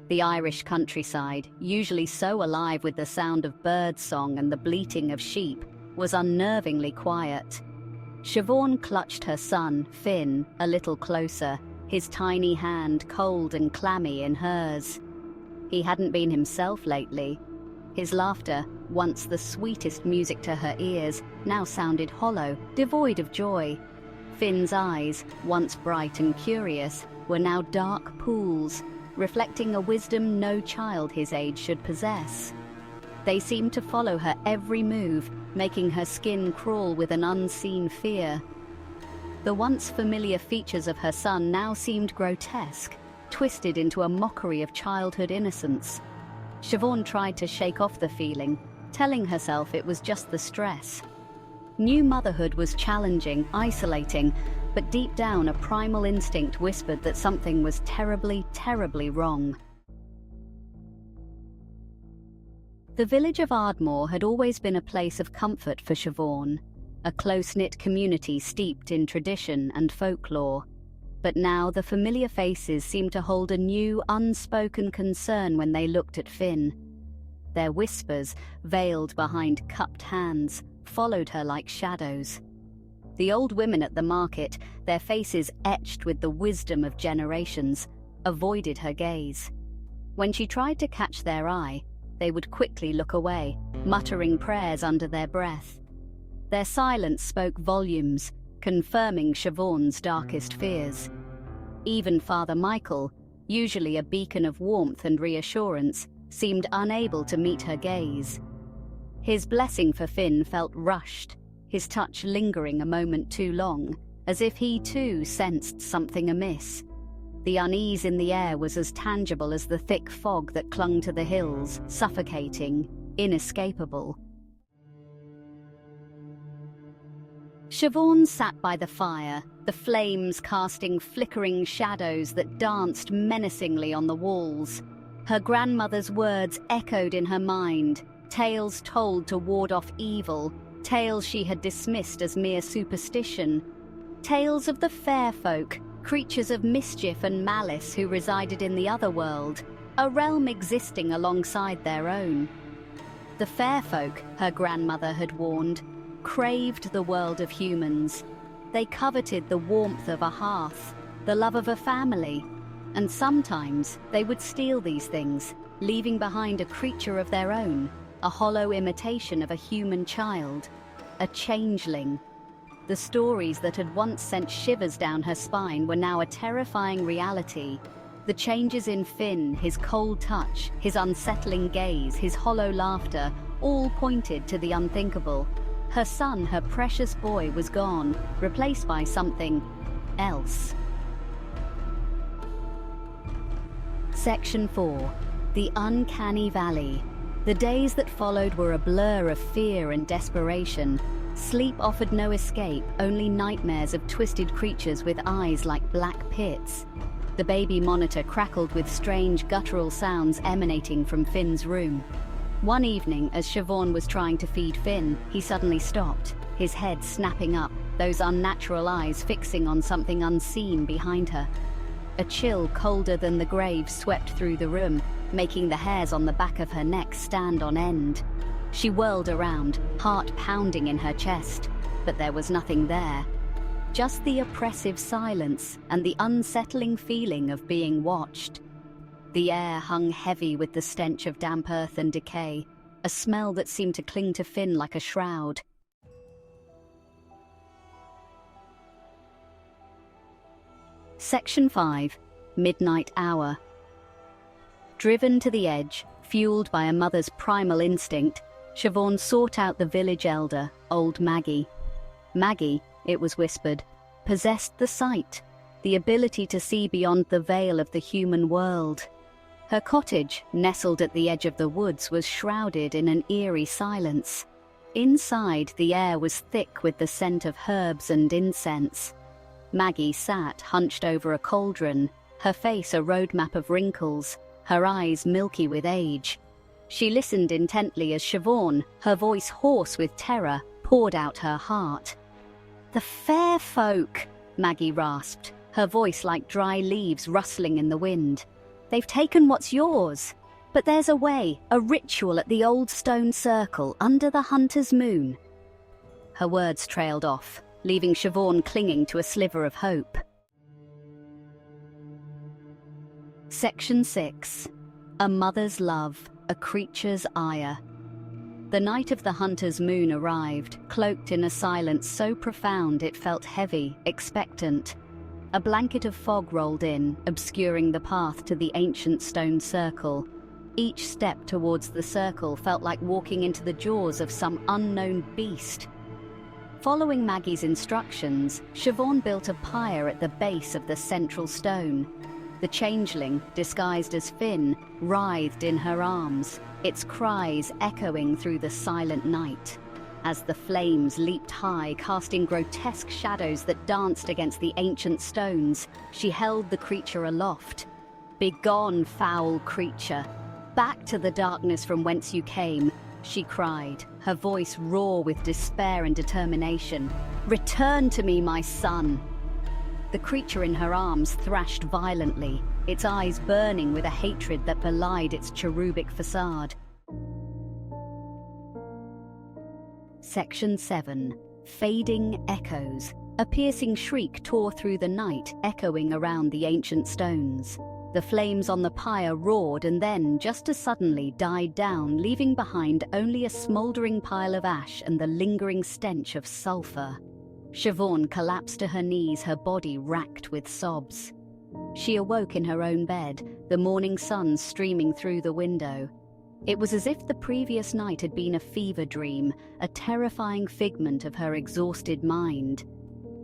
The Irish countryside, usually so alive with the sound of birdsong and the bleating of sheep, was unnervingly quiet. Siobhan clutched her son, Finn, a little closer, his tiny hand cold and clammy in hers. He hadn't been himself lately. His laughter, once the sweetest music to her ears, now sounded hollow, devoid of joy. Finn's eyes, once bright and curious, were now dark pools, reflecting a wisdom no child his age should possess. They seemed to follow her every move, making her skin crawl with an unseen fear. The once familiar features of her son now seemed grotesque, twisted into a mockery of childhood innocence. Siobhan tried to shake off the feeling, telling herself it was just the stress. New motherhood was challenging, isolating, but deep down a primal instinct whispered that something was terribly, terribly wrong. The village of Ardmore had always been a place of comfort for Siobhan, a close-knit community steeped in tradition and folklore. But now the familiar faces seemed to hold a new, unspoken concern when they looked at Finn. Their whispers, veiled behind cupped hands, followed her like shadows. The old women at the market, their faces etched with the wisdom of generations, avoided her gaze. When she tried to catch their eye, they would quickly look away, muttering prayers under their breath. Their silence spoke volumes, confirming Siobhan's darkest fears. Even Father Michael, usually a beacon of warmth and reassurance, seemed unable to meet her gaze. His blessing for Finn felt rushed, his touch lingering a moment too long, as if he too sensed something amiss. The unease in the air was as tangible as the thick fog that clung to the hills, suffocating, inescapable. Siobhan sat by the fire, the flames casting flickering shadows that danced menacingly on the walls. Her grandmother's words echoed in her mind, tales told to ward off evil, tales she had dismissed as mere superstition. Tales of the fair folk, creatures of mischief and malice who resided in the other world, a realm existing alongside their own. The fair folk, her grandmother had warned, craved the world of humans. They coveted the warmth of a hearth, the love of a family, and sometimes they would steal these things, leaving behind a creature of their own, a hollow imitation of a human child, a changeling. The stories that had once sent shivers down her spine were now a terrifying reality. The changes in Finn, his cold touch, his unsettling gaze, his hollow laughter, all pointed to the unthinkable. Her son, her precious boy, was gone, replaced by something else. Section 4. The Uncanny Valley. The days that followed were a blur of fear and desperation. Sleep offered no escape, only nightmares of twisted creatures with eyes like black pits. The baby monitor crackled with strange guttural sounds emanating from Finn's room. One evening, as Siobhan was trying to feed Finn, he suddenly stopped, his head snapping up, those unnatural eyes fixing on something unseen behind her. A chill colder than the grave swept through the room, making the hairs on the back of her neck stand on end. She whirled around, heart pounding in her chest, but there was nothing there. Just the oppressive silence and the unsettling feeling of being watched. The air hung heavy with the stench of damp earth and decay, a smell that seemed to cling to Finn like a shroud. Section 5. Midnight Hour. Driven to the edge, fueled by a mother's primal instinct, Siobhan sought out the village elder, old Maggie. Maggie, it was whispered, possessed the sight, the ability to see beyond the veil of the human world. Her cottage, nestled at the edge of the woods, was shrouded in an eerie silence. Inside, the air was thick with the scent of herbs and incense. Maggie sat hunched over a cauldron, her face a roadmap of wrinkles, her eyes milky with age. She listened intently as Siobhan, her voice hoarse with terror, poured out her heart. "The fair folk," Maggie rasped, her voice like dry leaves rustling in the wind. They've taken what's yours. But there's a way, a ritual at the old stone circle under the hunter's moon. Her words trailed off, leaving Siobhan clinging to a sliver of hope. Section 6. A mother's love, a creature's ire. The night of the hunter's moon arrived, cloaked in a silence so profound it felt heavy, expectant. A blanket of fog rolled in, obscuring the path to the ancient stone circle. Each step towards the circle felt like walking into the jaws of some unknown beast. Following Maggie's instructions, Siobhan built a pyre at the base of the central stone. The changeling, disguised as Finn, writhed in her arms, its cries echoing through the silent night. As the flames leaped high, casting grotesque shadows that danced against the ancient stones, she held the creature aloft. "Begone, foul creature! Back to the darkness from whence you came," she cried, her voice raw with despair and determination. "Return to me, my son!" The creature in her arms thrashed violently, its eyes burning with a hatred that belied its cherubic facade. Section 7. Fading echoes. A piercing shriek tore through the night, echoing around the ancient stones. The flames on the pyre roared and then, just as suddenly, died down, leaving behind only a smouldering pile of ash and the lingering stench of sulphur. Siobhan collapsed to her knees, her body racked with sobs. She awoke in her own bed, the morning sun streaming through the window. It was as if the previous night had been a fever dream, a terrifying figment of her exhausted mind.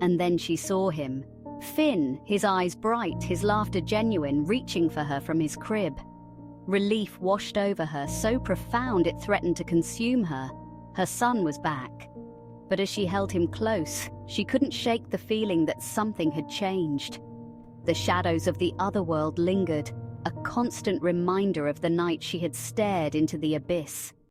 And then she saw him. Finn, his eyes bright, his laughter genuine, reaching for her from his crib. Relief washed over her, so profound it threatened to consume her. Her son was back. But as she held him close, she couldn't shake the feeling that something had changed. The shadows of the other world lingered, a constant reminder of the night she had stared into the abyss.